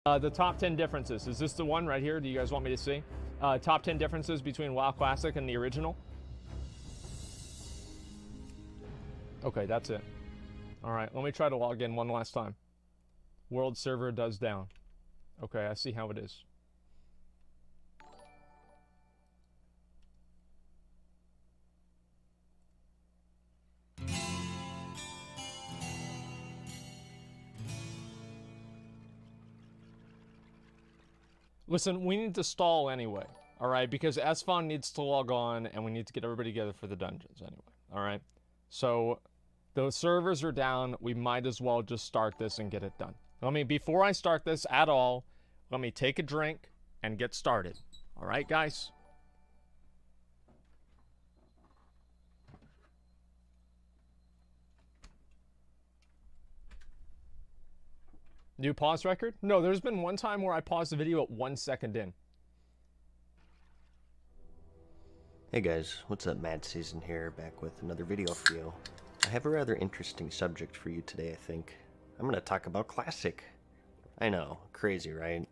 The top 10 differences. Is this the one right here? Do you guys want me to see? Top 10 differences between WoW Classic and the original. Okay, that's it. All right, let me try to log in one last time. World server does down. Okay, I see how it is. Listen, we need to stall anyway, all right? Because Asmon needs to log on, and we need to get everybody together for the dungeons anyway, all right? So, those servers are down. We might as well just start this and get it done. Before I start this at all, let me take a drink and get started. All right, guys? New pause record? No, there's been one time where I paused the video at 1 second in. Hey guys, what's up? Mad Season here, back with another video for you. I have a rather interesting subject for you today, I think. I'm going to talk about Classic. I know, crazy, right?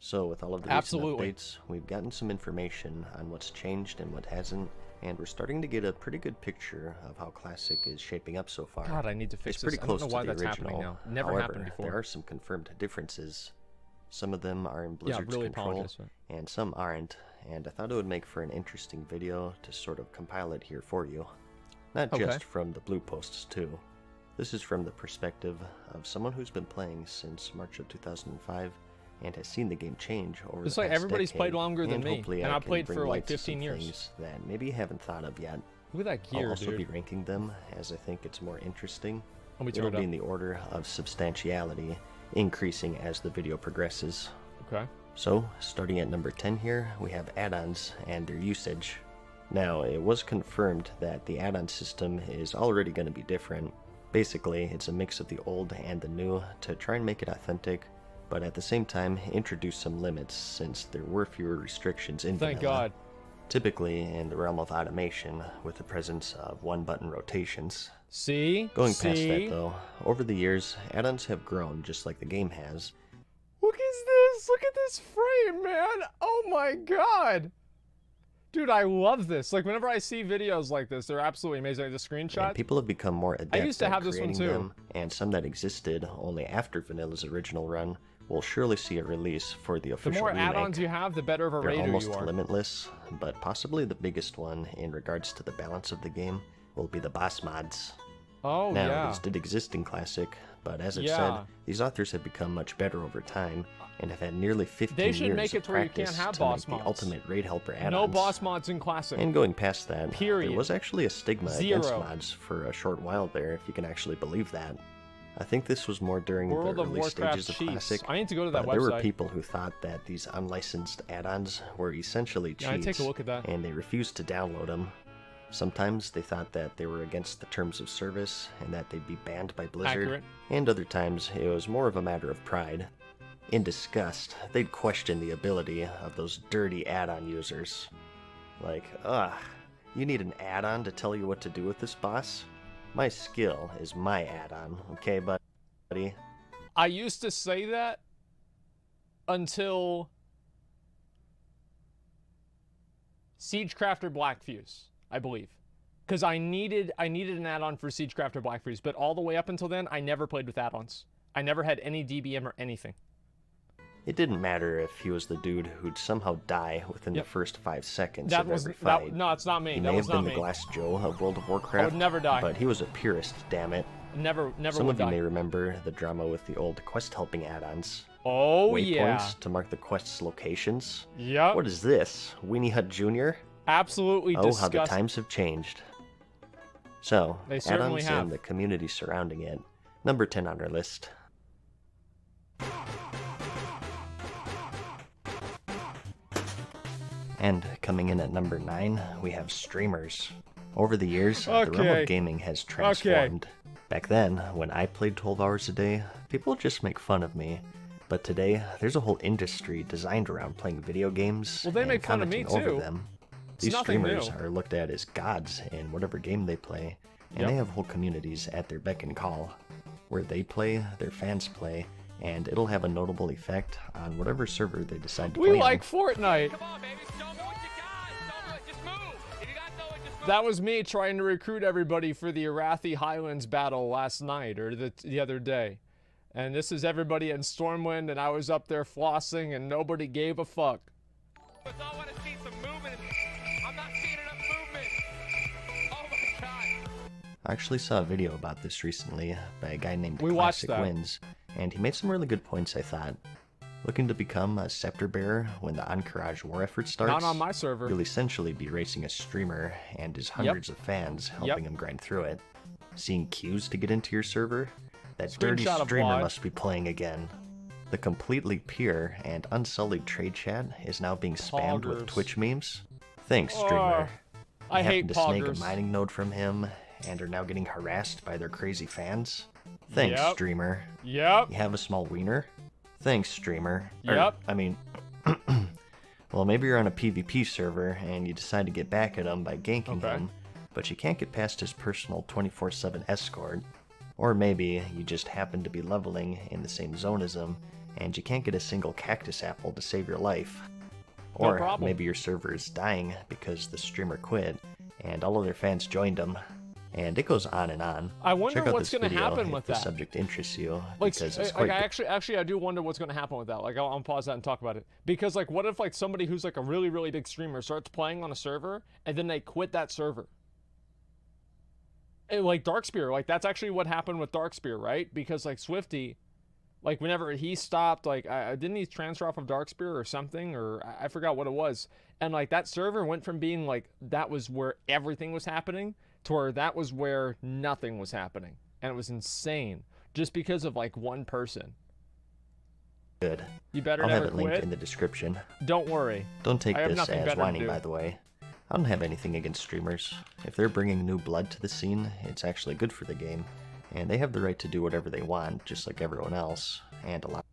So with all of the recent updates, we've gotten some information on what's changed and what hasn't, and we're starting to get a pretty good picture of how Classic is shaping up so far. God, I need to fix this. It's pretty close to the original. Now. Never happened before. There are some confirmed differences. Some of them are in Blizzard's control, and some aren't, and I thought it would make for an interesting video to sort of compile it here for you. Not just from the blue posts, too. This is from the perspective of someone who's been playing since March of 2005 and has seen the game change over the past everybody's decade, played longer than me, and I played for like 15 years. Things That maybe you haven't thought of yet. Look at that gear, I'll also dude. be ranking them as I think it's more interesting. It'll be in the order of substantiality, increasing as the video progresses. Okay. So, starting at number 10 here, we have add-ons and their usage. Now, it was confirmed that the add-on system is already going to be different. Basically, it's a mix of the old and the new to try and make it authentic, but at the same time introduce some limits since there were fewer restrictions in vanilla. Thank God. Typically in the realm of automation with the presence of one-button rotations. Going past that though, over the years, add-ons have grown just like the game has. Look at this! Look at this frame, man! Oh my God! Dude, I love this. Like, whenever I see videos like this, they're absolutely amazing. The screenshot. And people have become more adept I used to have this one too. Them, and some that existed only after Vanilla's original run will surely see a release for the official remake. The more add-ons you have, the better of a raider you are. They're almost limitless, but possibly the biggest one in regards to the balance of the game will be the boss mods. Oh, now, these did exist in Classic, but as I've said, these authors have become much better over time and have had nearly 15 years of practice to make the ultimate raid helper add-ons. No boss mods in Classic. And going past that, there was actually a stigma against mods for a short while there, if you can actually believe that. I think this was more during the early stages of Classic. I need to go to that website. There were people who thought that these unlicensed add-ons were essentially cheats, take a look at that. And they refused to download them. Sometimes they thought that they were against the terms of service and that they'd be banned by Blizzard. And other times it was more of a matter of pride. In disgust, they'd question the ability of those dirty add-on users. Like, you need an add-on to tell you what to do with this boss? My skill is my add-on, okay, buddy? I used to say that until Siegecrafter Black Fuse, I believe. Because I needed an add-on for Siegecrafter Black Fuse, but all the way up until then, I never played with add-ons. I never had any DBM or anything. It didn't matter if he was the dude who'd somehow die within the first 5 seconds of every fight. No, it's not me. He may have been the Glass Joe of World of Warcraft. I would never die. But he was a purist, damn it. Never Some of you may remember the drama with the old quest helping add-ons. Oh, Waypoints to mark the quest's locations. Yep. What is this? Weenie Hut Jr.? Absolutely disgusting. How the times have changed. So, add-ons and the community surrounding it. Number 10 on our list. And coming in at number 9, we have streamers. Over the years, the realm of gaming has transformed. Back then, when I played 12 hours a day, people would just make fun of me. But today, there's a whole industry designed around playing video games and commenting over them. These streamers are looked at as gods in whatever game they play, and they have whole communities at their beck and call. Where they play, their fans play, and it'll have a notable effect on whatever server they decide to We play like on. Fortnite. Come on, baby. Show me what you got. Show me what. Just move. If you got to throw it, just move. That was me trying to recruit everybody for the Arathi Highlands battle last night, or the other day. And this is everybody in Stormwind, and I was up there flossing, and nobody gave a fuck. It's all want to see some movement. I'm not seeing enough movement. Oh my god. I actually saw a video about this recently by a guy named We watched Classic that. Wins, and he made some really good points, I thought. Looking to become a scepter bearer when the Encourage war effort starts, Not on my server. you'll essentially be racing a streamer and his hundreds of fans helping him grind through it. Seeing queues to get into your server? That dirty Screenshot of streamer Vlad. must be playing again. The completely pure and unsullied trade chat is now being spammed with Poggers. Twitch memes. Thanks, streamer. I You hate happened to snake a poggers. mining node from him and are now getting harassed by their crazy fans. Thanks, Yep. streamer. Yep. You have a small wiener? Thanks, streamer. Yep. Well, maybe you're on a PvP server and you decide to get back at him by ganking Okay. him, but you can't get past his personal 24/7 escort. Or maybe you just happen to be leveling in the same zone as him and you can't get a single cactus apple to save your life. No Or problem. maybe your server is dying because the streamer quit and all of their fans joined him. And it goes on and on. I wonder Check out what's this gonna video happen if with the that. subject interests you, Like, because it's like quite actually, I do wonder what's going to happen with that. Like, I'll pause that and talk about it. Because, like, what if, like, somebody who's, like, a really, really big streamer starts playing on a server, and then they quit that server? And, like, Darkspear, like, that's actually what happened with Darkspear, right? Because, like, Swifty, like, whenever he stopped, like, didn't he transfer off of Darkspear or something? Or I forgot what it was. And, like, that server went from being, like, that was where everything was happening to where that was where nothing was happening. And it was insane. Just because of, like, one person. good. You better I'll never have it linked quit. in the description. Don't worry. Don't take I have this nothing as better to whining, do. by the way. I don't have anything against streamers. If they're bringing new blood to the scene, it's actually good for the game. And they have the right to do whatever they want, just like everyone else. And a lot.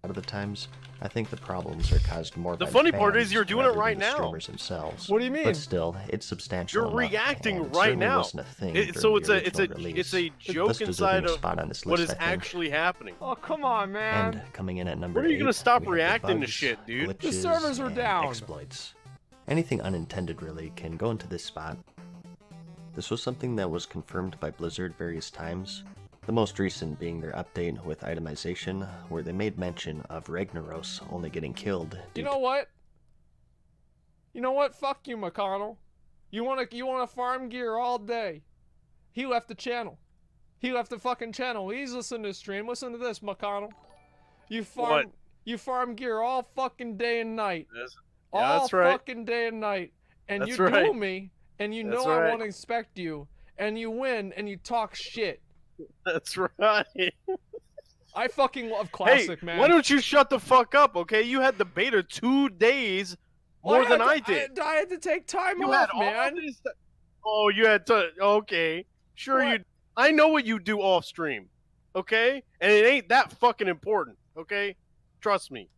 A lot of the times, I think the problems are caused more The by funny the part is fans you're doing it rather than right the now. streamers themselves. What do you mean? But still, it's substantial. You're enough, reacting and it right certainly now. wasn't a thing So during it's the a original it's release. a joke Thus inside deserving a of spot on this what list, is I think. actually happening. Oh, come on, man. And coming in at number When are you 8, gonna stop we have the reacting to bugs, shit, dude? The glitches, servers are and down. Exploits. Anything unintended, really, can go into this spot. This was something that was confirmed by Blizzard various times. The most recent being their update with itemization, where they made mention of Ragnaros only getting killed due You know what? You know what? Fuck you, McConnell. You wanna farm gear all day. He left the channel. He left the fucking channel. He's listening to the stream. Listen to this, McConnell. You farm gear all fucking day and night. Yeah, All that's right. fucking day and night. And That's you right. duel me, and you That's know I right. won't expect you, and you win, and you talk shit. That's right. I fucking love Hey, Classic, man. why don't you shut the fuck up, okay? You had the beta 2 days more than I did. I had to take time You off, had man. all this. Oh, you had to. Okay, sure What? you. I know what you do off stream, okay? And it ain't that fucking important, okay? Trust me.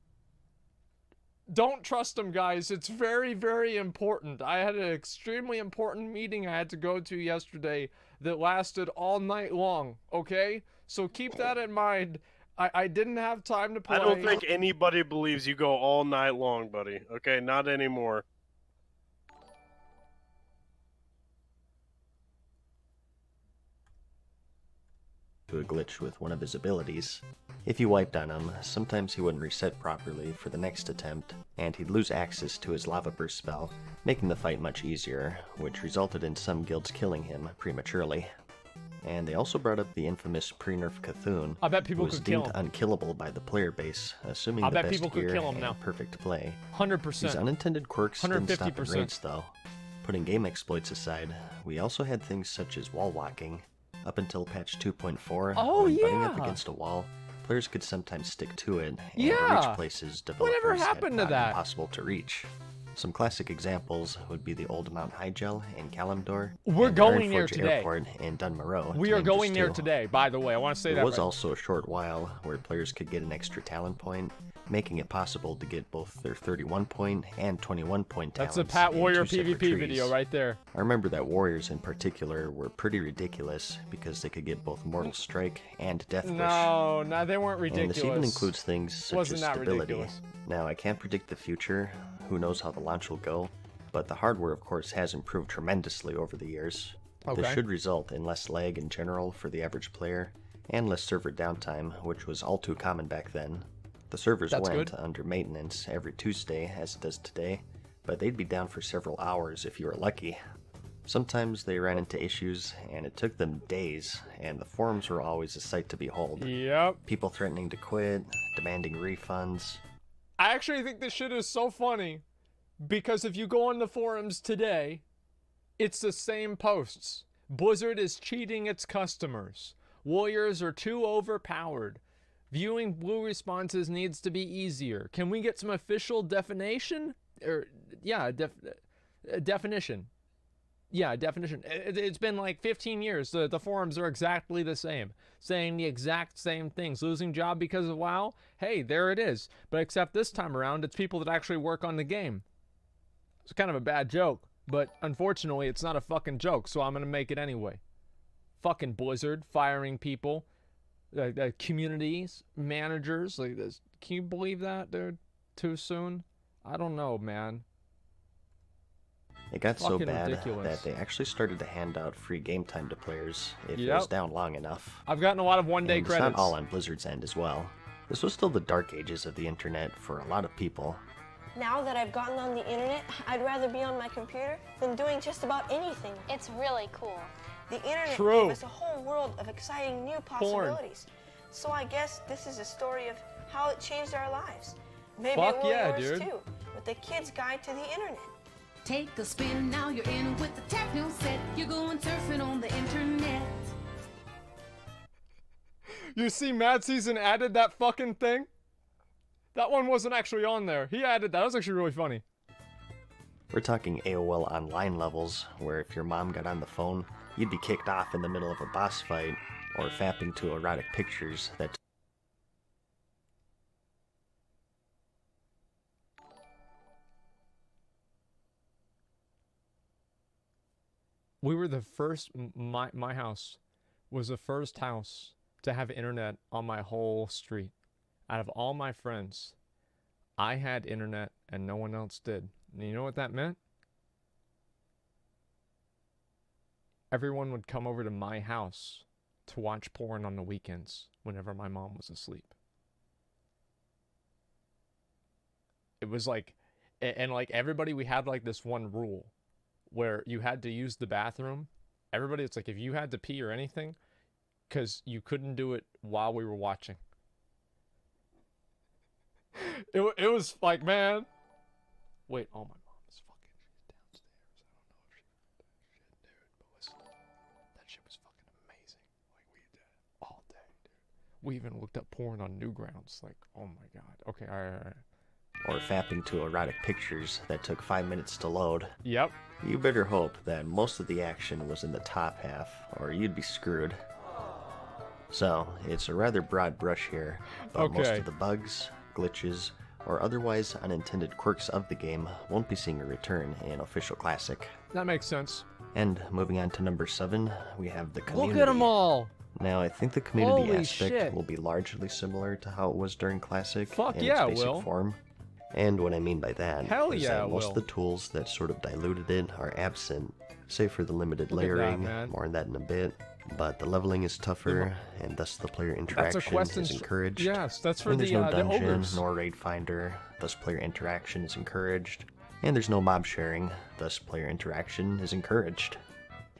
Don't trust him, guys. It's very, very important. I had an extremely important meeting I had to go to yesterday that lasted all night long, okay? So keep that in mind. I didn't have time to play. I don't think anybody believes you go all night long, buddy. Okay, not anymore. to a glitch with one of his abilities. If you wiped on him, sometimes he wouldn't reset properly for the next attempt, and he'd lose access to his Lava Burst spell, making the fight much easier, which resulted in some guilds killing him prematurely. And they also brought up the infamous pre-nerf Cthulhu, I bet who people was could kill deemed him. unkillable by the player base, assuming I the bet best people could gear kill him and now. perfect play. 100%. These unintended quirks didn't stop at 150%. raids, though. Putting game exploits aside, we also had things such as wall walking. Up until patch 2.4, Oh, when butting up yeah. against a wall, players could sometimes stick to it, and Yeah. reach places developers Whatever had happened to thought that? impossible to reach. Some classic examples would be the old Mount Hygel in Kalimdor. We're and going Ironforge there today. Airport in Dunmoreau. We are going there today, by the way. I want to say that. There was right. also a short while where players could get an extra talent point, making it possible to get both their 31 point and 21 point talents. That's a Pat Warrior in 2 separate PvP trees. video right there. I remember that warriors in particular were pretty ridiculous because they could get both Mortal Strike and Death Wish. No, they weren't ridiculous. And this even includes things such Wasn't as that stability. ridiculous? Now, I can't predict the future, who knows how the launch will go, but the hardware, of course, has improved tremendously over the years. Okay. This should result in less lag in general for the average player, and less server downtime, which was all too common back then. The servers That's went good. under maintenance every Tuesday, as it does today, but they'd be down for several hours if you were lucky. Sometimes they ran into issues, and it took them days, and the forums were always a sight to behold. Yep. People threatening to quit, demanding refunds. I actually think this shit is so funny because if you go on the forums today, it's the same posts. Blizzard is cheating its customers. Warriors are too overpowered. Viewing blue responses needs to be easier. Can we get some official definition? Definition. Yeah, definition. It's been like 15 years. The forums are exactly the same, saying the exact same things. Losing job because of WoW? Hey, there it is. But except this time around, it's people that actually work on the game. It's kind of a bad joke, but unfortunately, it's not a fucking joke, so I'm going to make it anyway. Fucking Blizzard, firing people, communities, managers, like this. Can you believe that, dude? Too soon? I don't know, man. It got so Fucking bad ridiculous. that they actually started to hand out free game time to players if it Yep. was down long enough. I've gotten a lot of one-day And credits. it's not all on Blizzard's end as well. This was still the dark ages of the internet for a lot of people. Now that I've gotten on the internet, I'd rather be on my computer than doing just about anything. It's really cool. The internet True. gave us a whole world of exciting new possibilities. So I guess this is a story of how it changed our lives. Maybe Fuck it will yeah, yours dude. too, with the Kid's Guide to the Internet. Take a spin, now you're in with the techno set. You're going surfing on the internet. You see Mad Season added that fucking thing? That one wasn't actually on there. He added that. That was actually really funny. We're talking AOL Online levels, where if your mom got on the phone, you'd be kicked off in the middle of a boss fight, or fapping to erotic pictures that We were the first, my house was the first house to have internet on my whole street. Out of all my friends, I had internet and no one else did. And you know what that meant? Everyone would come over to my house to watch porn on the weekends whenever my mom was asleep. It was like, and like everybody, we had like this one rule where you had to use the bathroom. Everybody, it's like if you had to pee or anything, because you couldn't do it while we were watching. It was like, man. Wait, oh, my mom is fucking, she's downstairs. I don't know if she heard that shit, dude. But listen, that shit was fucking amazing. Like, we did it all day, dude. We even looked up porn on Newgrounds. Like, oh my god. Okay, all right. or fapping to erotic pictures that took 5 minutes to load. Yep. You better hope that most of the action was in the top half, or you'd be screwed. So, it's a rather broad brush here, but most Okay. of the bugs, glitches, or otherwise unintended quirks of the game won't be seeing a return in Official Classic. That makes sense. And moving on to number 7, we have the community. Look at them all. Now, I think the community Holy aspect shit. will be largely similar to how it was during Classic Fuck in yeah, its basic Will. form. And what I mean by that Hell is yeah, that most of Will. the tools that sort of diluted it are absent, save for the limited Look at that, layering, man. more on that in a bit. But the leveling is tougher, and thus the player That's a interaction quest. is encouraged. Yes, that's for And there's the no dungeon, ogres. nor raid finder, thus player interaction is encouraged. And there's no mob sharing, thus player interaction is encouraged.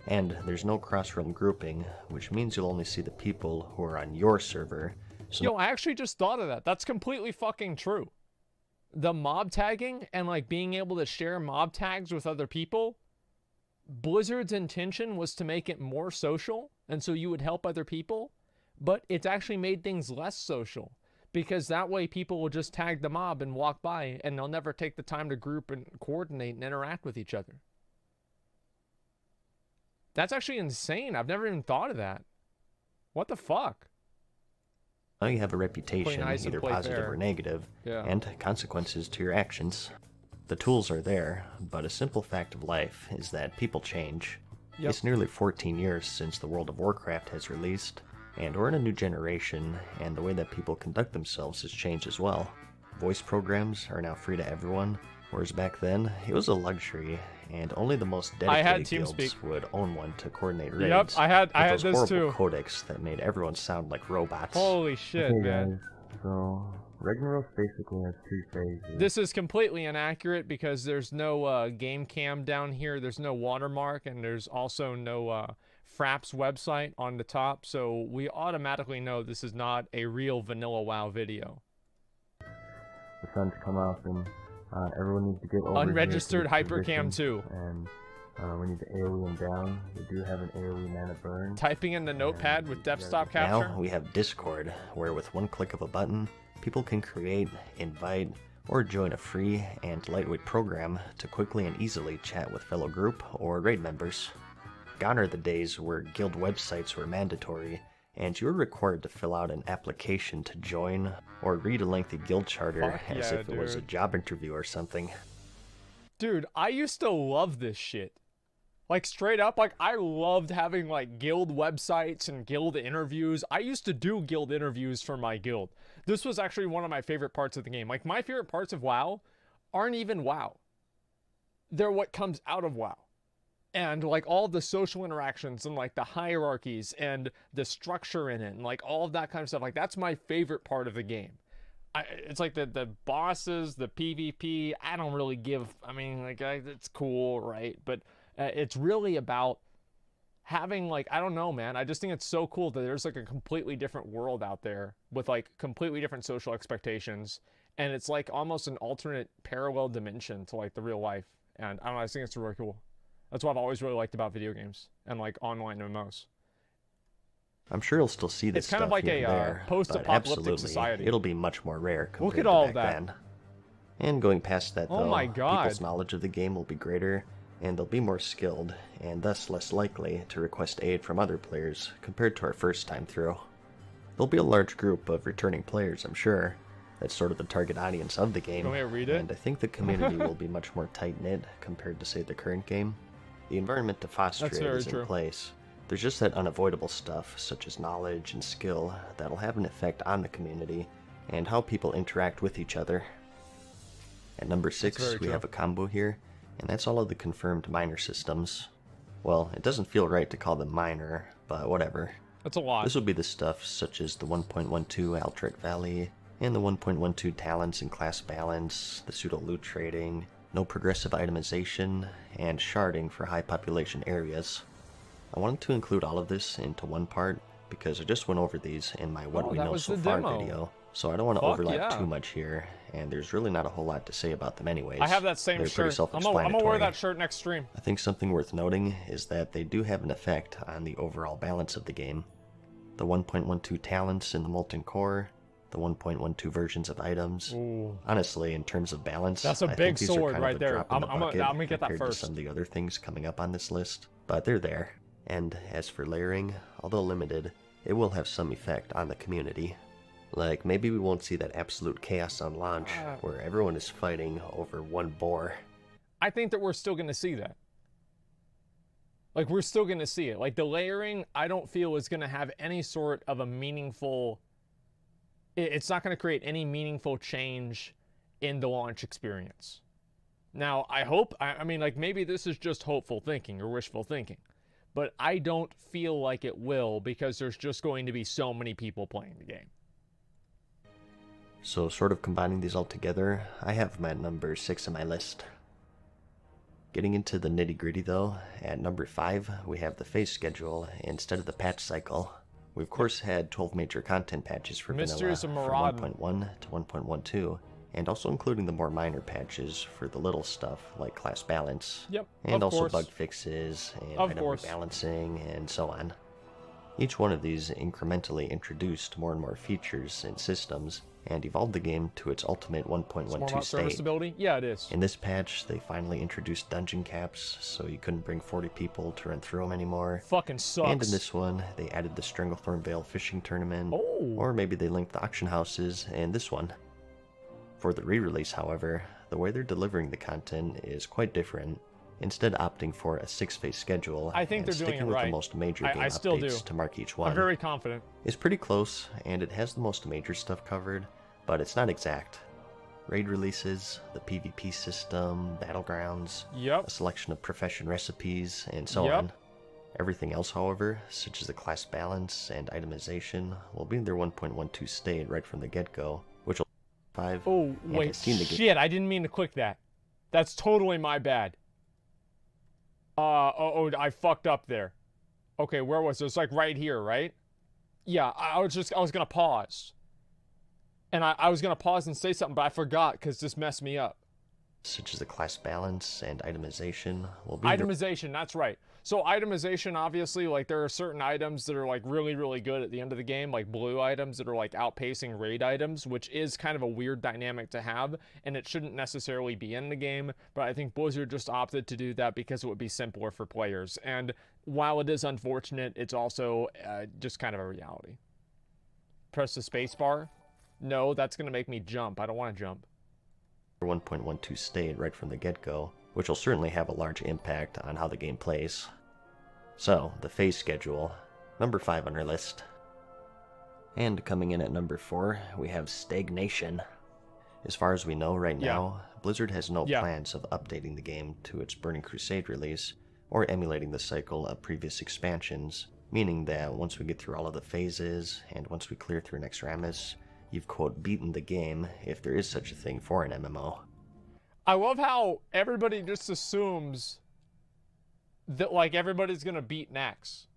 And there's no cross-realm grouping, which means you'll only see the people who are on your server. So Yo, I actually just thought of that. That's completely fucking true. The mob tagging and like being able to share mob tags with other people, Blizzard's intention was to make it more social, and so you would help other people, but it's actually made things less social Because that way people will just tag the mob and walk by, and they'll never take the time to group and coordinate and interact with each other. That's actually insane. I've never even thought of that. What the fuck? Now you have a reputation, nice either positive or negative, Yeah. and consequences to your actions. The tools are there, but a simple fact of life is that people change. Yep. It's nearly 14 years since the World of Warcraft has released, and we're in a new generation, and the way that people conduct themselves has changed as well. Voice programs are now free to everyone, whereas back then, it was a luxury, and only the most dedicated guilds TeamSpeak. would own one to coordinate raids. Yep, I had with this those too. horrible codecs that made everyone sound like robots. Holy shit, man. So, Ragnarok basically has two phases. This is completely inaccurate because there's no game cam down here. There's no watermark, and there's also no Fraps website on the top. So we automatically know this is not a real vanilla WoW video. The sun's come up and everyone needs to get over Unregistered here to this Hypercam position, 2. And we need to AoE him down. We do have an AoE mana burn. Typing in the notepad with desktop capture. Now we have Discord, where with one click of a button, people can create, invite, or join a free and lightweight program to quickly and easily chat with fellow group or raid members. Gone are the days where guild websites were mandatory, and you were required to fill out an application to join or read a lengthy guild charter Fuck as yeah, if it was a dude. job interview or something. Dude, I used to love this shit. Like, straight up, like, I loved having, like, guild websites and guild interviews. I used to do guild interviews for my guild. This was actually one of my favorite parts of the game. Like, my favorite parts of WoW aren't even WoW. They're what comes out of WoW. And, like, all the social interactions and, like, the hierarchies and the structure in it and, like, all of that kind of stuff. Like, that's my favorite part of the game. It's like the bosses, the PvP, I don't really give... I mean, like, it's cool, right? But... it's really about having, like, I don't know, man. I just think it's so cool that there's, like, a completely different world out there with, like, completely different social expectations. And it's, like, almost an alternate parallel dimension to, like, the real life. And I don't know, I just think it's really cool. That's what I've always really liked about video games and, like, online MMOs. I'm sure you'll still see this It's kind of stuff like here and a there, post-apocalyptic but absolutely, society. It'll be much more rare compared Look at to all back that. then. And going past that, Oh though, my God. people's knowledge of the game will be greater, and they'll be more skilled, and thus less likely to request aid from other players compared to our first time through. There'll be a large group of returning players, I'm sure. That's sort of the target audience of the game, Want me to read it? and I think the community will be much more tight-knit compared to, say, the current game. The environment to foster That's it very is true. in place. There's just that unavoidable stuff, such as knowledge and skill, that'll have an effect on the community, and how people interact with each other. At number 6, very we true. have a combo here, and that's all of the confirmed minor systems. Well, it doesn't feel right to call them minor, but whatever. That's a lot. This will be the stuff such as the 1.12 Altric Valley, and the 1.12 talents and class balance, the pseudo-loot trading, no progressive itemization, and sharding for high population areas. I wanted to include all of this into one part, because I just went over these in my What Oh, We that Know was So the Far demo. video, so I don't want to Fuck overlap yeah. too much here, and there's really not a whole lot to say about them anyways. I have that same They're pretty shirt. I'm gonna self-explanatory. wear that shirt next stream. I think something worth noting is that they do have an effect on the overall balance of the game. The 1.12 talents in the Molten Core, the 1.12 versions of items. Ooh. Honestly, in terms of balance, That's a I think big these are sword kind right of a there. drop in the I'm gonna bucket get that compared first. to some of the other things coming up on this list, but they're there. And as for layering, although limited, it will have some effect on the community. Like, maybe we won't see that absolute chaos on launch, where everyone is fighting over one boar. I think that we're still going to see that. Like, we're still going to see it. Like, the layering, I don't feel is going to have any sort of a meaningful... It's not going to create any meaningful change in the launch experience. Now, I hope... I mean, like, maybe this is just hopeful thinking or wishful thinking. But I don't feel like it will, because there's just going to be so many people playing the game. So, sort of combining these all together, I have them at number 6 on my list. Getting into the nitty-gritty though, at number 5, we have the phase schedule instead of the patch cycle. We of course had 12 major content patches for Mysteries vanilla of from Maraudon. 1.1 to 1.12, and also including the more minor patches for the little stuff like class balance, Yep, and of also course. bug fixes, and Of item course. rebalancing, and so on. Each one of these incrementally introduced more and more features and systems, and evolved the game to its ultimate 1.12 state. Serviceability? Yeah, it is. In this patch, they finally introduced dungeon caps, so you couldn't bring 40 people to run through them anymore. Fucking sucks. And in this one, they added the Stranglethorn Vale fishing tournament, Oh. or maybe they linked the auction houses in this one. For the re-release, however, the way they're delivering the content is quite different. Instead opting for a 6-phase schedule I think and they're doing sticking it with right. the most major game I still updates do. to mark each one. I'm very confident. It's pretty close, and it has the most major stuff covered, but it's not exact. Raid releases, the PvP system, battlegrounds, Yep. a selection of profession recipes, and so Yep. on. Everything else, however, such as the class balance and itemization, will be in their 1.12 state right from the get-go, which will 5. Oh, and wait, has seen the shit, I didn't mean to click that. That's totally my bad. I fucked up there. Okay, where was it? It's like right here, right? Yeah, I was gonna pause. And I was gonna pause and say something, but I forgot because this messed me up. such as the class balance and itemization will be in their Itemization, that's right. So itemization, obviously, like there are certain items that are like really, really good at the end of the game, like blue items that are like outpacing raid items, which is kind of a weird dynamic to have, and it shouldn't necessarily be in the game, but I think Blizzard just opted to do that because it would be simpler for players. And while it is unfortunate, it's also just kind of a reality. Press the space bar. No, that's going to make me jump. I don't want to jump. 1.12 state right from the get-go, which will certainly have a large impact on how the game plays. So, the phase schedule, number 5 on our list. And coming in at number 4, we have stagnation. As far as we know right now, Blizzard has no plans of updating the game to its Burning Crusade release, or emulating the cycle of previous expansions, meaning that once we get through all of the phases, and once we clear through Nexramas, you've, quote, beaten the game, if there is such a thing for an MMO. I love how everybody just assumes that, like, everybody's gonna beat Nax.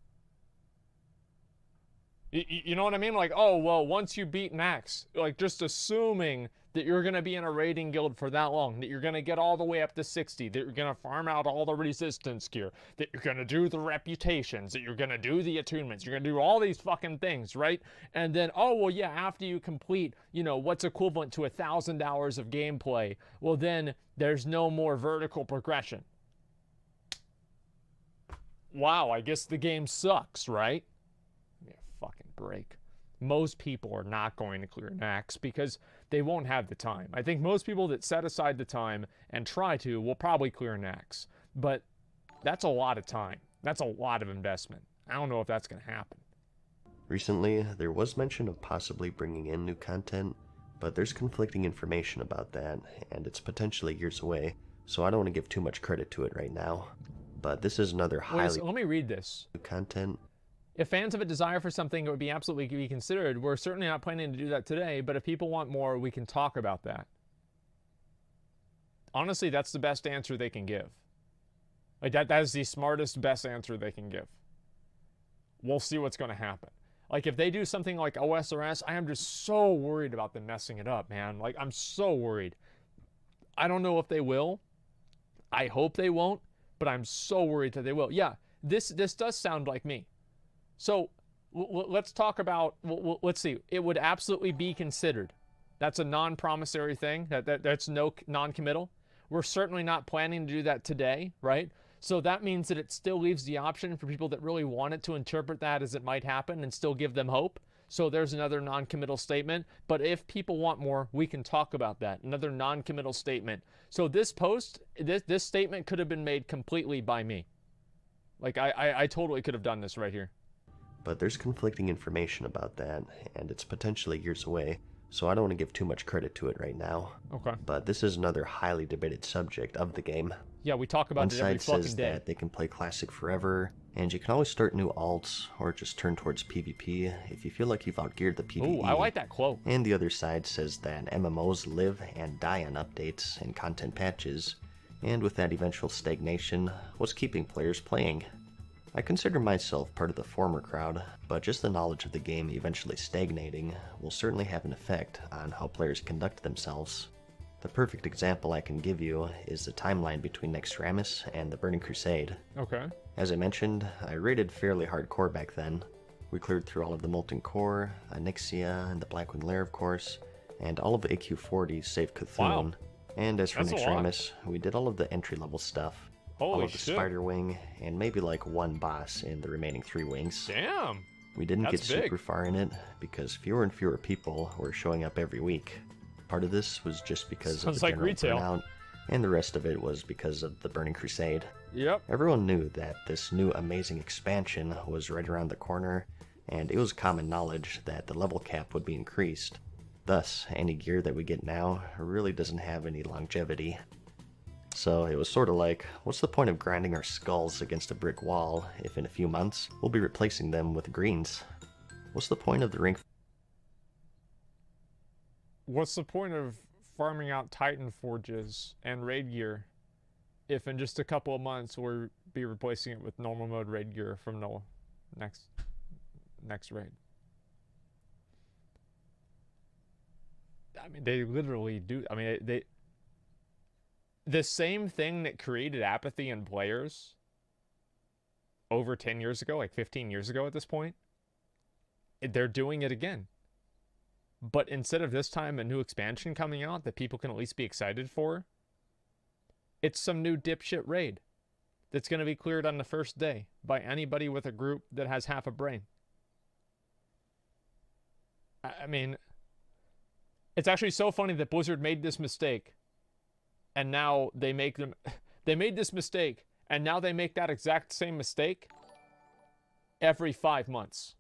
You know what I mean? Like, oh, well, once you beat Nax, like, just assuming that you're gonna be in a raiding guild for that long, that you're gonna get all the way up to 60, that you're gonna farm out all the resistance gear, that you're gonna do the reputations, that you're gonna do the attunements, you're gonna do all these fucking things, right? And then, oh, well, yeah, after you complete, you know, what's equivalent to 1,000 hours of gameplay, well, then there's no more vertical progression. Wow, I guess the game sucks, right? Give me a fucking break. Most people are not going to clear Nax because they won't have the time. I think most people that set aside the time and try to will probably clear Nax, but that's a lot of time. That's a lot of investment. I don't know if that's going to happen. Recently, there was mention of possibly bringing in new content, but there's conflicting information about that, and it's potentially years away, so I don't want to give too much credit to it right now. But this is another highly Let me read this. new content. If fans have a desire for something, it would be absolutely be considered. We're certainly not planning to do that today, but if people want more, we can talk about that. Honestly, that's the best answer they can give. Like that is the smartest, best answer they can give. We'll see what's going to happen. Like if they do something like OSRS, I am just so worried about them messing it up, man. Like I'm so worried. I don't know if they will. I hope they won't, but I'm so worried that they will. Yeah, this does sound like me. So let's talk about, let's see, it would absolutely be considered. That's a non-promissory thing. That's no non-committal. We're certainly not planning to do that today, right? So that means that it still leaves the option for people that really want it to interpret that as it might happen and still give them hope. So there's another non-committal statement. But if people want more, we can talk about that. Another non-committal statement. So this post, this statement could have been made completely by me. Like I totally could have done this right here. But there's conflicting information about that, and it's potentially years away, so I don't want to give too much credit to it right now. Okay. But this is another highly debated subject of the game. Yeah, we talk about One it every side fucking says day. that they can play Classic forever, and you can always start new alts, or just turn towards PvP if you feel like you've outgeared the PvE. Ooh, I like that quote. And the other side says that MMOs live and die on updates and content patches, and with that eventual stagnation, what's keeping players playing? I consider myself part of the former crowd, but just the knowledge of the game eventually stagnating will certainly have an effect on how players conduct themselves. The perfect example I can give you is the timeline between Nexramas and the Burning Crusade. Okay. As I mentioned, I rated fairly hardcore back then. We cleared through all of the Molten Core, Onyxia, and the Blackwing Lair, of course, and all of the AQ40s save Cthulhu. Wow. And as for That's a lot. Nexramus, we did all of the entry-level stuff. Holy all of the shit. Spider Wing, and maybe like one boss in the remaining 3 wings. Damn. We didn't get That's big. super far in it because fewer and fewer people were showing up every week. Part of this was just because Sounds of the like general retail. burnout, and the rest of it was because of the Burning Crusade. Yep. Everyone knew that this new amazing expansion was right around the corner, and it was common knowledge that the level cap would be increased. Thus, any gear that we get now really doesn't have any longevity. So it was sort of like, what's the point of grinding our skulls against a brick wall if in a few months we'll be replacing them with greens? What's the point of the ring? What's the point of farming out Titan Forges and raid gear if in just a couple of months we'll be replacing it with normal mode raid gear from the next raid? I mean, they literally do. I mean, they the same thing that created apathy in players over 10 years ago, like 15 years ago at this point, they're doing it again. But instead of this time a new expansion coming out that people can at least be excited for, it's some new dipshit raid that's going to be cleared on the first day by anybody with a group that has half a brain. I mean, it's actually so funny that Blizzard made this mistake, and now they made this mistake, and now they make that exact same mistake every 5 months.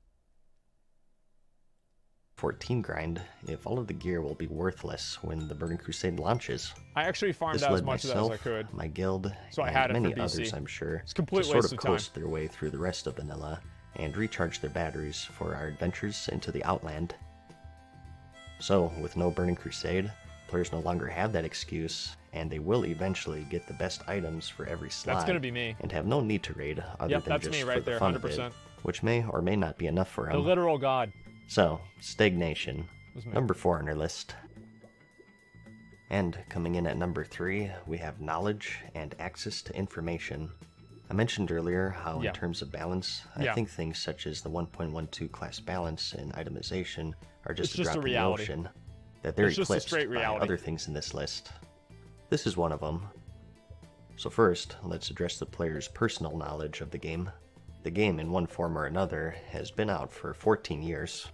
14 grind if all of the gear will be worthless when the Burning Crusade launches. I actually farmed This out as led much of that as I could. my guild, So I and had it for many BC. others, I'm sure, It's a complete to sort waste of of time. coast their way through the rest of vanilla and recharge their batteries for our adventures into the Outland. So, with no Burning Crusade, players no longer have that excuse, and they will eventually get the best items for every slot. That's gonna be me. And have no need to raid other Yep, than that's just me for right the there, fun of it, 100%. which may or may not be enough for The them. literal god. So, stagnation. Was me. Number 4 on our list. And coming in at number 3, we have knowledge and access to information. I mentioned earlier how Yeah. in terms of balance, I Yeah. think things such as the 1.12 class balance and itemization are just It's a just drop a in the reality. ocean, that they're It's just a eclipsed straight by reality. other things in this list. This is one of them. So first, let's address the player's personal knowledge of the game. The game, in one form or another, has been out for 14 years.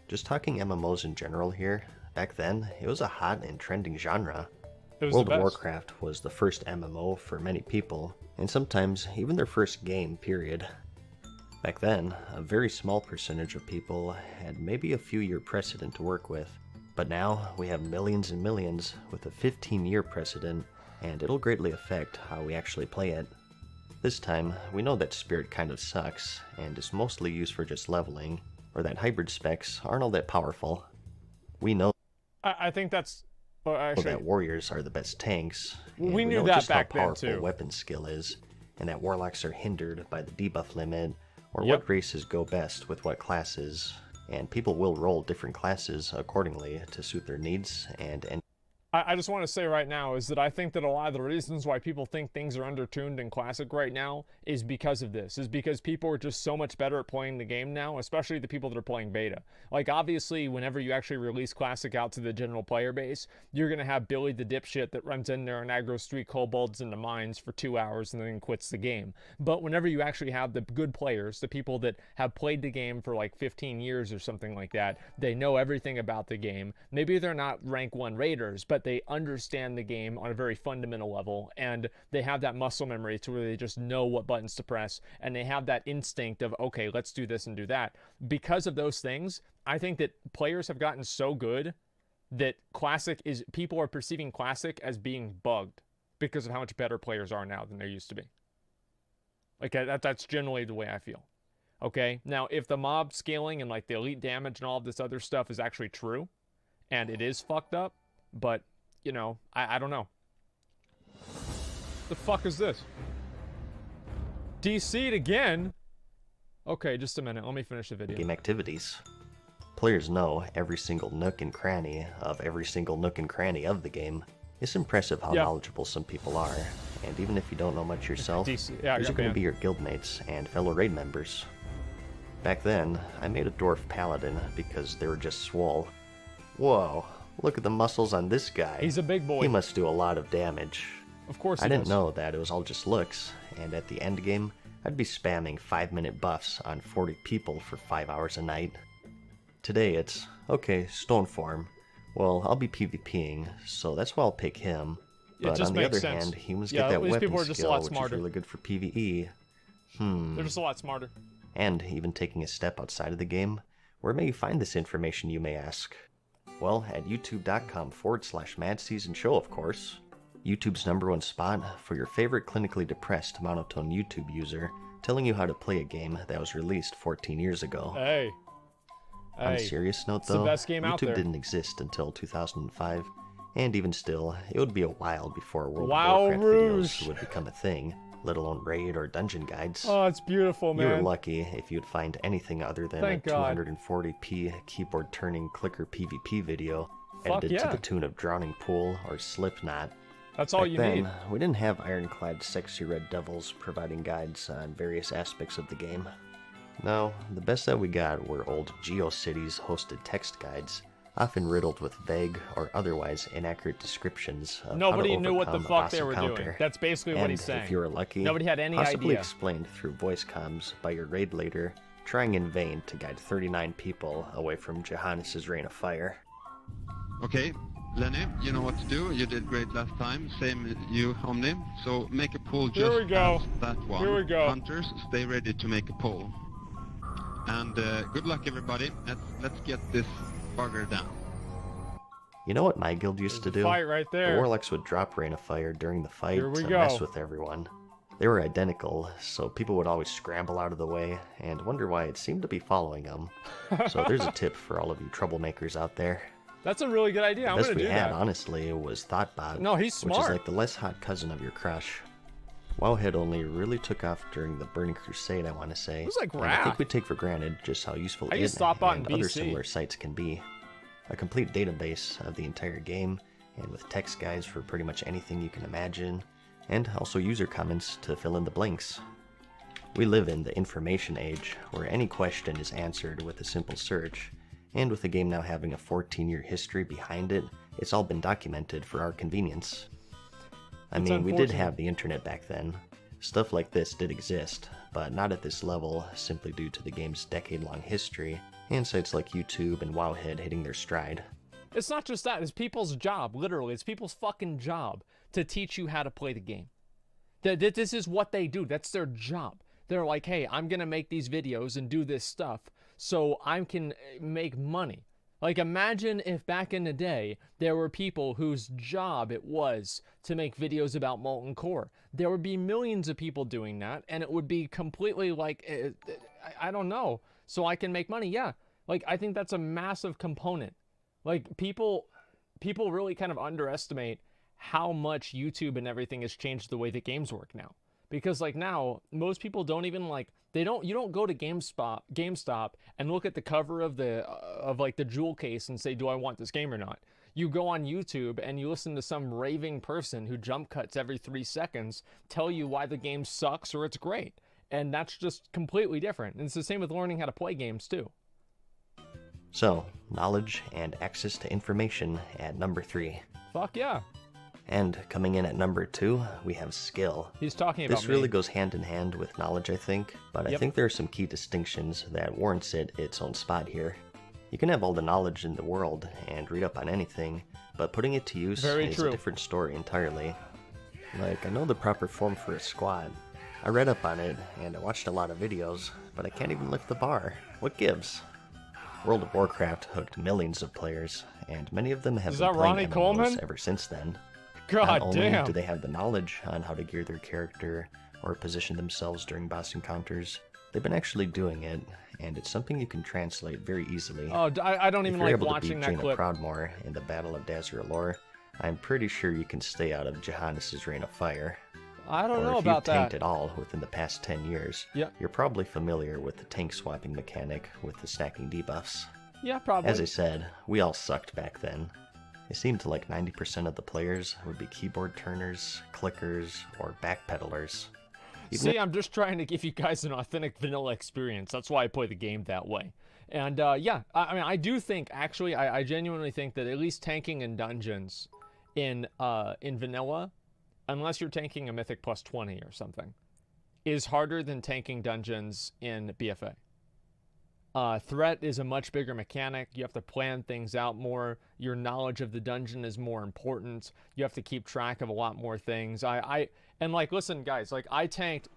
Just talking MMOs in general here, back then, it was a hot and trending genre. It was World the of best. Warcraft was the first MMO for many people, and sometimes even their first game, period. Back then, a very small percentage of people had maybe a few year precedent to work with, but now we have millions and millions with a 15-year precedent, and it'll greatly affect how we actually play it. This time, we know that Spirit kind of sucks, and is mostly used for just leveling, or that hybrid specs aren't all that powerful. We know I think that's... Well, actually, that warriors are the best tanks. And We knew know that just back how then, powerful too. weapon skill is, and that warlocks are hindered by the debuff limit, or Yep. what races go best with what classes, and people will roll different classes accordingly to suit their needs and I just want to say right now is that I think that a lot of the reasons why people think things are undertuned in Classic right now is because of this. Is because people are just so much better at playing the game now, especially the people that are playing beta. Like, obviously, whenever you actually release Classic out to the general player base, you're going to have Billy the dipshit that runs in there and aggroes 3 kobolds into mines for 2 hours and then quits the game. But whenever you actually have the good players, the people that have played the game for like 15 years or something like that, they know everything about the game. Maybe they're not rank 1 raiders, but they understand the game on a very fundamental level, and they have that muscle memory to where they just know what buttons to press, and they have that instinct of, okay, let's do this and do that. Because of those things, I think that players have gotten so good that people are perceiving Classic as being bugged because of how much better players are now than they used to be. Like, that's generally the way I feel. Okay, now if the mob scaling and like the elite damage and all of this other stuff is actually true, and it is fucked up, but you know, I don't know. The fuck is this? DC'd again? Okay, just a minute. Let me finish the video. game activities. Players know every single nook and cranny of every single nook and cranny of the game. It's impressive how Yeah. knowledgeable some people are, and even if you don't know much yourself, DC, yeah, these are yeah, going man. to be your guildmates and fellow raid members. Back then, I made a dwarf paladin because they were just swole. Whoa, look at the muscles on this guy. He's a big boy. He must do a lot of damage. Of course I he didn't does. know that it was all just looks, and at the end game, I'd be spamming 5-minute buffs on 40 people for 5 hours a night. Today it's, okay, stone form. Well, I'll be PvPing, so that's why I'll pick him. But just on the makes other sense. hand, humans Yeah, get that these weapon people are just a skill, lot which smarter. is really good for PvE. They're just a lot smarter. And even taking a step outside of the game, where may you find this information, you may ask? Well, at youtube.com/madseasonshow, of course. YouTube's #1 spot for your favorite clinically depressed monotone YouTube user telling you how to play a game that was released 14 years ago. Hey. On a serious note, it's the though, best game out YouTube there. didn't exist until 2005, and even still, it would be a while before World Wow, of Warcraft Rouge. videos would become a thing, let alone raid or dungeon guides. Oh, it's beautiful, man. You were lucky if you'd find anything other than Thank a God. 240p keyboard turning clicker PvP video Fuck edited yeah. to the tune of Drowning Pool or Slipknot. That's all Back you then, need. we didn't have ironclad sexy red devils providing guides on various aspects of the game. No, the best that we got were old GeoCities hosted text guides, often riddled with vague or otherwise inaccurate descriptions of Nobody how to knew what the overcome a fuck boss they were encounter. doing. That's basically what And he's saying. if you were lucky, Nobody had any possibly idea. explained through voice comms by your raid leader, trying in vain to guide 39 people away from Johannes' Reign of Fire. Okay, Lenny, you know what to do. You did great last time. Same you, Omni. So make a poll Here just we go. as that one. Here we go. Hunters, stay ready to make a poll. And good luck, everybody. Let's get this bugger down. You know what my guild used to do? Fight right The there. Warlocks would drop Rain of Fire during the fight Here we to go. mess with everyone. They were identical, so people would always scramble out of the way and wonder why it seemed to be following them. So there's a tip for all of you troublemakers out there. That's a really good idea. The I'm best gonna we do had, that. honestly, was Thoughtbot. No, he's Which smart. is like the less hot cousin of your crush. Wowhead only really took off during the Burning Crusade, I want to say. It was like and I rad. think we take for granted just how useful I it used Thoughtbot and in other BC. similar sites can be. A complete database of the entire game, and with text guides for pretty much anything you can imagine, and also user comments to fill in the blanks. We live in the information age, where any question is answered with a simple search, and with the game now having a 14-year history behind it, it's all been documented for our convenience. I It's mean, we did unfortunate. have the internet back then. Stuff like this did exist, but not at this level simply due to the game's decade-long history, and sites like YouTube and Wowhead hitting their stride. It's not just that. It's people's job, literally. It's people's fucking job to teach you how to play the game. This is what they do. That's their job. They're like, hey, I'm going to make these videos and do this stuff so I can make money. Like, imagine if back in the day, there were people whose job it was to make videos about Molten Core. There would be millions of people doing that, and it would be completely like, I don't know, so I can make money. Yeah, like, I think that's a massive component. Like, people really kind of underestimate how much YouTube and everything has changed the way that games work now. Because like now, most people don't even like, you don't go to GameStop and look at the cover of the jewel case and say, do I want this game or not? You go on YouTube and you listen to some raving person who jump cuts every 3 seconds tell you why the game sucks or it's great. And that's just completely different. And it's the same with learning how to play games too. So, knowledge and access to information at number 3. Fuck yeah. And coming in at number 2, we have skill. He's talking about This really goes hand in hand with knowledge, I think, but I Yep. think there are some key distinctions that warrants it its own spot here. You can have all the knowledge in the world and read up on anything, but putting it to use Very is true. a different story entirely. Like, I know the proper form for a squad. I read up on it, and I watched a lot of videos, but I can't even lift the bar. What gives? World of Warcraft hooked millions of players, and many of them have Is been that playing Ronnie MMOs Coleman? ever since then. God Not only damn. do they have the knowledge on how to gear their character or position themselves during boss encounters, they've been actually doing it, and it's something you can translate very easily. Oh, I don't If even you're like able to watching beat that Jaina clip. Proudmoore in the Battle of Dazur'alor, I'm pretty sure you can stay out of Johannes' Reign of Fire. I don't Or know if about you've tanked that. at all within the past 10 years, Yeah. you're probably familiar with the tank swapping mechanic with the stacking debuffs. Yeah, probably. As I said, we all sucked back then. It seemed like 90% of the players would be keyboard turners, clickers, or backpedalers. See, I'm just trying to give you guys an authentic vanilla experience. That's why I play the game that way. And yeah, I mean, I do think, actually, I genuinely think that at least tanking in dungeons in vanilla, unless you're tanking a Mythic plus 20 or something, is harder than tanking dungeons in BFA. Threat is a much bigger mechanic. You have to plan things out more. Your knowledge of the dungeon is more important. You have to keep track of a lot more things. And like, listen, guys, like I tanked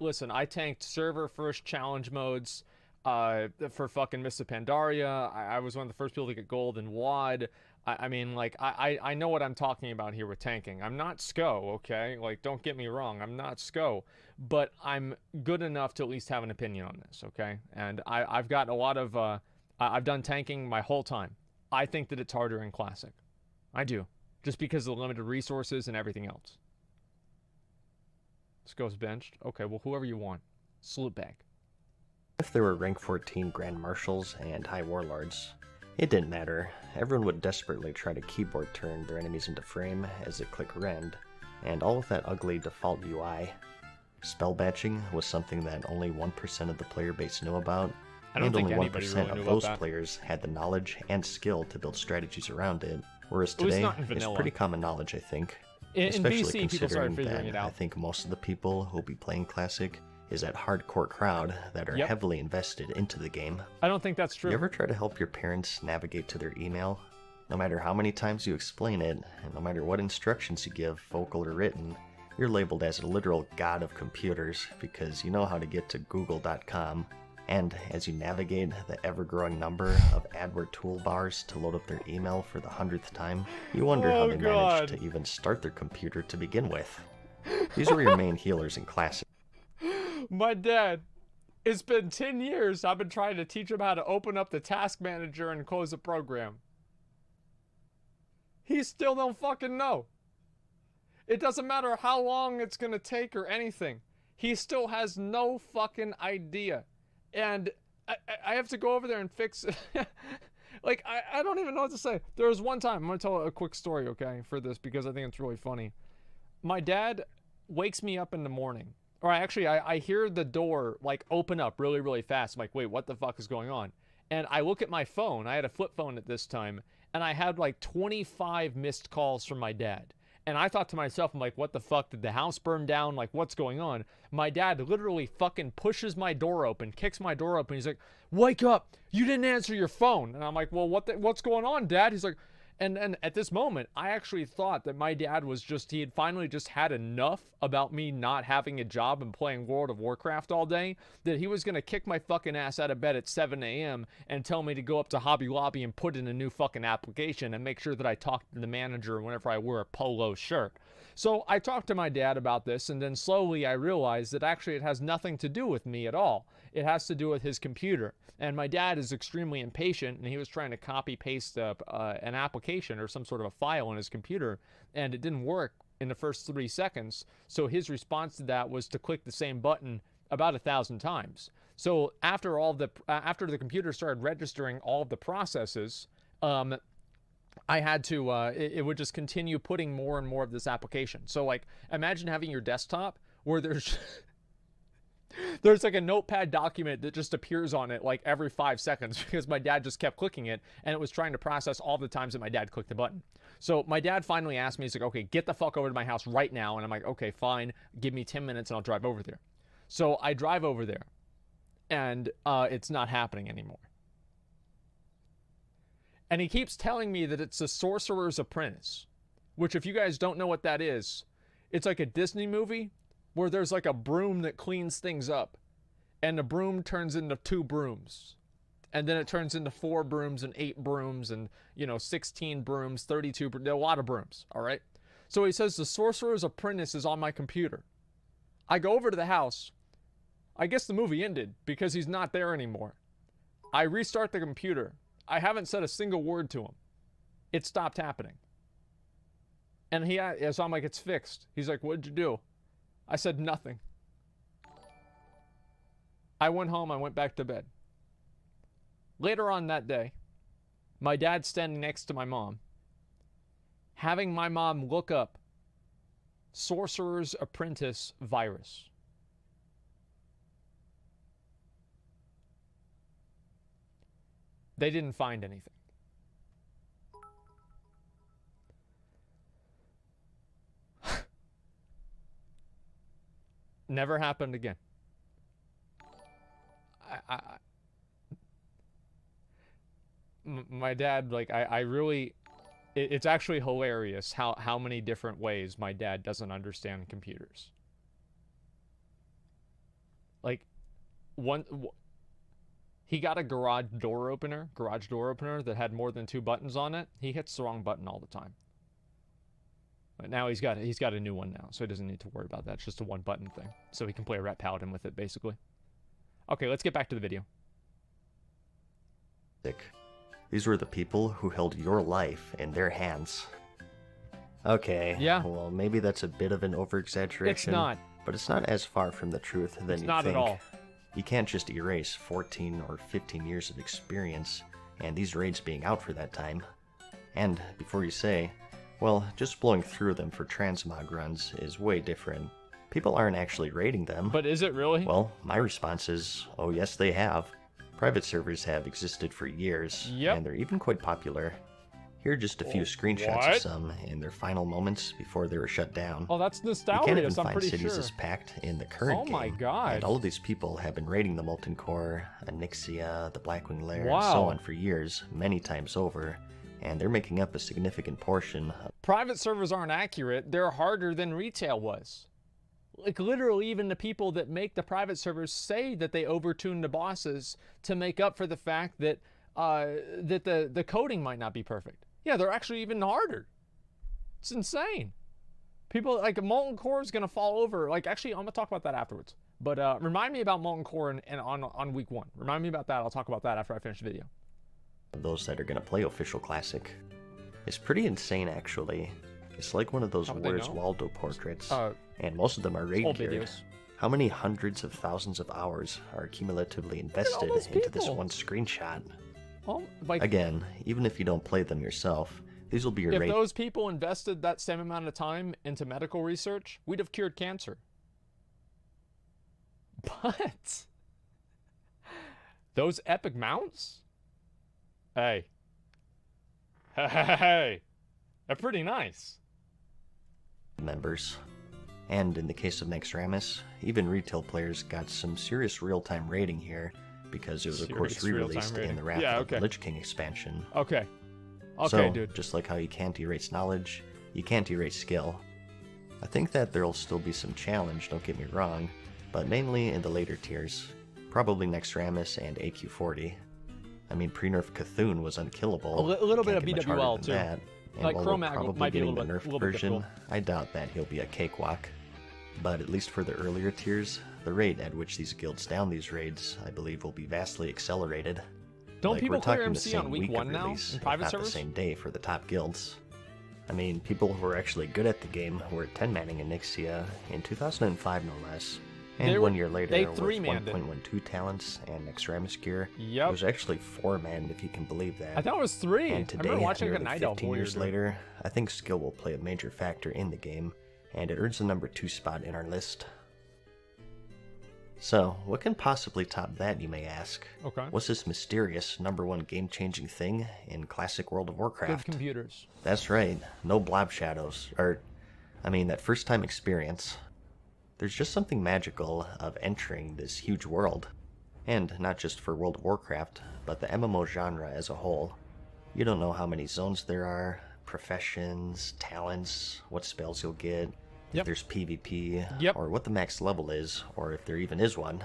server first challenge modes for fucking Mists of Pandaria. I was one of the first people to get gold in WoD. I mean, like, I know what I'm talking about here with tanking. I'm not SCO, okay? Like, don't get me wrong. I'm not SCO. But I'm good enough to at least have an opinion on this, okay? And I've got a lot of... I've done tanking my whole time. I think that it's harder in Classic. I do. Just because of the limited resources and everything else. SCO's benched. Okay, well, whoever you want. Salute back. If there were rank 14 Grand Marshals and High Warlords, it didn't matter. Everyone would desperately try to keyboard turn their enemies into frame as they click rend, and all with that ugly default UI. Spell batching was something that only 1% of the player base knew about, and only 1% of those players had the knowledge and skill to build strategies around it, whereas today, it's pretty common knowledge, I think. Especially considering that I think most of the people who'll be playing Classic is that hardcore crowd that are heavily invested into the game. I don't think that's true. You ever try to help your parents navigate to their email? No matter how many times you explain it, and no matter what instructions you give, vocal or written, you're labeled as a literal god of computers because you know how to get to google.com, and as you navigate the ever-growing number of AdWord toolbars to load up their email for the 100th time, you wonder how they managed to even start their computer to begin with. These were your main healers in Classic. My dad, it's been 10 years I've been trying to teach him how to open up the task manager and close a program. He still don't fucking know. It doesn't matter how long it's gonna take or anything. He still has no fucking idea. And I have to go over there and fix it. Like, I don't even know what to say. There was one time, I'm gonna tell a quick story, okay, for this, because I think it's really funny. My dad wakes me up in the morning. Or I hear the door, like, open up really, really fast. I'm like, wait, what the fuck is going on? And I look at my phone. I had a flip phone at this time. And I had, like, 25 missed calls from my dad. And I thought to myself, I'm like, what the fuck? Did the house burn down? Like, what's going on? My dad literally fucking pushes my door open, kicks my door open. He's like, wake up. You didn't answer your phone. And I'm like, well, what's going on, Dad? He's like... And at this moment, I actually thought that my dad was he had finally just had enough about me not having a job and playing World of Warcraft all day, that he was going to kick my fucking ass out of bed at 7 a.m. and tell me to go up to Hobby Lobby and put in a new fucking application and make sure that I talked to the manager whenever I wear a polo shirt. So I talked to my dad about this, and then slowly I realized that actually it has nothing to do with me at all. It has to do with his computer. And my dad is extremely impatient, and he was trying to copy paste an application or some sort of a file on his computer, and it didn't work in the first 3 seconds. So his response to that was to click the same button about 1,000 times. So after the computer started registering all of the processes, I had to, it would just continue putting more and more of this application. So, like, imagine having your desktop where there's like a notepad document that just appears on it like every 5 seconds because my dad just kept clicking it, and it was trying to process all the times that my dad clicked the button. So my dad finally asked me, he's like, okay, get the fuck over to my house right now. And I'm like, okay, fine. Give me 10 minutes and I'll drive over there. So I drive over there, and it's not happening anymore. And he keeps telling me that it's a Sorcerer's Apprentice, which, if you guys don't know what that is, it's like a Disney movie where there's like a broom that cleans things up, and the broom turns into 2 brooms, and then it turns into 4 brooms and 8 brooms and, 16 brooms, 32, a lot of brooms, all right? So he says the Sorcerer's Apprentice is on my computer. I go over to the house. I guess the movie ended because he's not there anymore. I restart the computer. I haven't said a single word to him. It stopped happening. And so I'm like, it's fixed. He's like, what'd you do? I said nothing. I went home. I went back to bed. Later on that day, my dad's standing next to my mom, having my mom look up Sorcerer's Apprentice virus. They didn't find anything. Never happened again. My dad, like, I really, it's actually hilarious how many different ways my dad doesn't understand computers. Like, he got a garage door opener that had more than 2 buttons on it. He hits the wrong button all the time. But now he's got a new one now, so he doesn't need to worry about that. It's just a 1-button thing, so he can play a Rat Paladin with it, basically. Okay, let's get back to the video. These were the people who held your life in their hands. Okay, yeah. Well, maybe that's a bit of an over-exaggeration. It's not. But it's not as far from the truth than you think. Not at all. You can't just erase 14 or 15 years of experience, and these raids being out for that time. And, before you say, well, just blowing through them for transmog runs is way different. People aren't actually raiding them. But is it really? Well, my response is, oh yes they have. Private servers have existed for years, and they're even quite popular. Here are just a few screenshots of some in their final moments before they were shut down. Oh, that's nostalgia. You can't even find cities as packed in the current game. Oh my god. And all of these people have been raiding the Molten Core, Onyxia, the Blackwing Lair, and so on for years, many times over. And they're making up a significant portion. Private servers aren't accurate. They're harder than retail was. Like, literally, even the people that make the private servers say that they overtune the bosses to make up for the fact that the coding might not be perfect. Yeah, they're actually even harder. It's insane. People, like, Molten Core is going to fall over. Like, actually, I'm going to talk about that afterwards. But remind me about Molten Core and on week 1. Remind me about that. I'll talk about that after I finish the video. Those that are going to play Official Classic. It's pretty insane, actually. It's like one of those Where's Waldo portraits, and most of them are raid geared. How many hundreds of thousands of hours are cumulatively invested into this one screenshot? Well, like, again, even if you don't play them yourself, these will be your If those people invested that same amount of time into medical research, we'd have cured cancer. But those epic mounts? Hey. Hey. They're pretty nice. Members. And in the case of Naxxramas, even retail players got some serious real-time rating here, because it was of course re-released in the Wrath of the Lich King expansion. Okay. Okay, so, dude. Just like how you can't erase knowledge, you can't erase skill. I think that there'll still be some challenge, don't get me wrong, but mainly in the later tiers. Probably Naxxramas and AQ40. I mean, pre-nerf Cthulhu was unkillable. A little bit of BWL too. That. And like while Chromag might be a little bit version, difficult. I doubt that he'll be a cakewalk. But at least for the earlier tiers, the rate at which these guilds down these raids, I believe, will be vastly accelerated. Don't people clear the MC on week 1 now in private servers? The same day for the top guilds. I mean, people who are actually good at the game were 10-manning Onyxia in 2005 no less. And 1 year later, with 1.12 talents and Naxxramas gear, it was actually 4-man, if you can believe that. I thought it was 3. And today, I remember watching nearly a night 15 years later, I think skill will play a major factor in the game, and it earns the number 2 spot in our list. So, what can possibly top that, you may ask? Okay. What's this mysterious #1 game-changing thing in classic World of Warcraft? Good computers. That's right. No blob shadows. That first-time experience. There's just something magical of entering this huge world. And not just for World of Warcraft, but the MMO genre as a whole. You don't know how many zones there are, professions, talents, what spells you'll get, if there's PvP, or what the max level is, or if there even is one.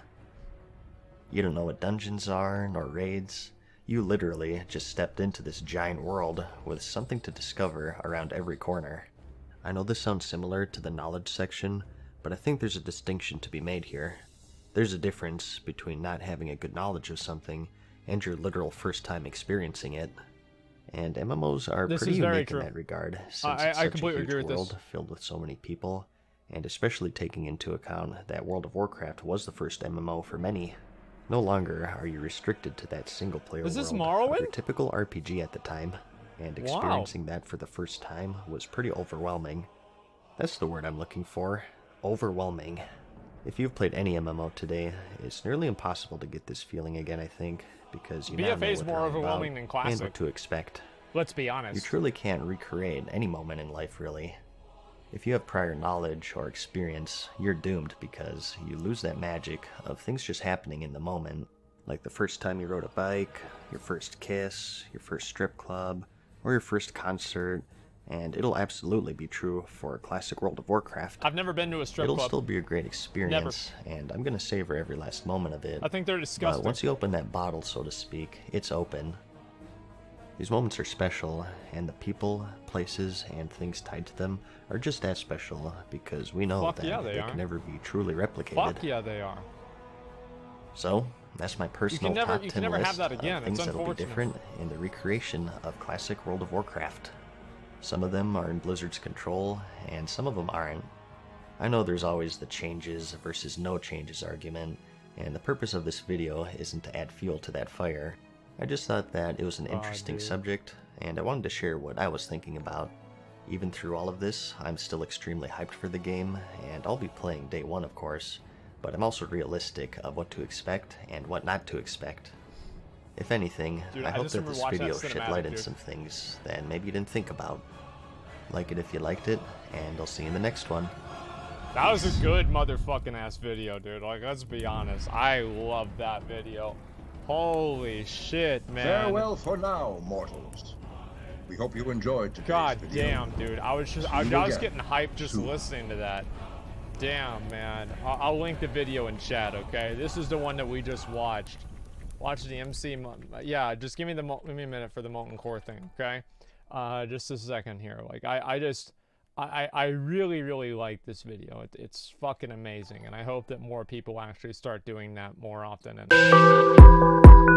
You don't know what dungeons are, nor raids. You literally just stepped into this giant world with something to discover around every corner. I know this sounds similar to the knowledge section, but I think there's a distinction to be made here. There's a difference between not having a good knowledge of something and your literal first time experiencing it. And MMOs are pretty unique in that regard, since it's such a huge world filled with so many people, and especially taking into account that World of Warcraft was the first MMO for many. No longer are you restricted to that single-player world of your typical RPG at the time, and experiencing that for the first time was pretty overwhelming. That's the word I'm looking for. Overwhelming. If you've played any MMO today, it's nearly impossible to get this feeling again, I think, because you now know BFA is what more they're overwhelming about than and classic. what to expect. Let's be You honest. truly can't recreate any moment in life, really. If you have prior knowledge or experience, you're doomed because you lose that magic of things just happening in the moment, like the first time you rode a bike, your first kiss, your first strip club, or your first concert, and it'll absolutely be true for classic World of Warcraft. I've never been to a strip It'll club. still be a great experience, and I'm gonna savor every last moment of it. I think they're disgusting. But once you open that bottle, so to speak, it's open. These moments are special, and the people, places, and things tied to them are just that special because we know that they can never be truly replicated. Fuck yeah, they are. So, that's my personal top 10 never list have that again. of things It's that'll be unfortunate. different in the recreation of classic World of Warcraft. Some of them are in Blizzard's control, and some of them aren't. I know there's always the changes versus no changes argument, and the purpose of this video isn't to add fuel to that fire. I just thought that it was an interesting subject, and I wanted to share what I was thinking about. Even through all of this, I'm still extremely hyped for the game, and I'll be playing day one, of course, but I'm also realistic of what to expect and what not to expect. If anything, Dude, I hope just that remember this watching video that shed cinematic, light on dude. some things that maybe you didn't think about. Like it if you liked it, and I'll see you in the next one. That was a good motherfucking ass video, dude. Like, let's be honest. I love that video. Holy shit, man. Farewell for now, mortals. We hope you enjoyed today's God video. damn, dude. I was getting hyped just listening to that. Damn, man. I'll link the video in chat, okay? This is the one that we just watched. Watch the MC. Yeah, just give me a minute for the molten core thing, okay? Just a second here. Like, I really, really like this video. It's fucking amazing, and I hope that more people actually start doing that more often. And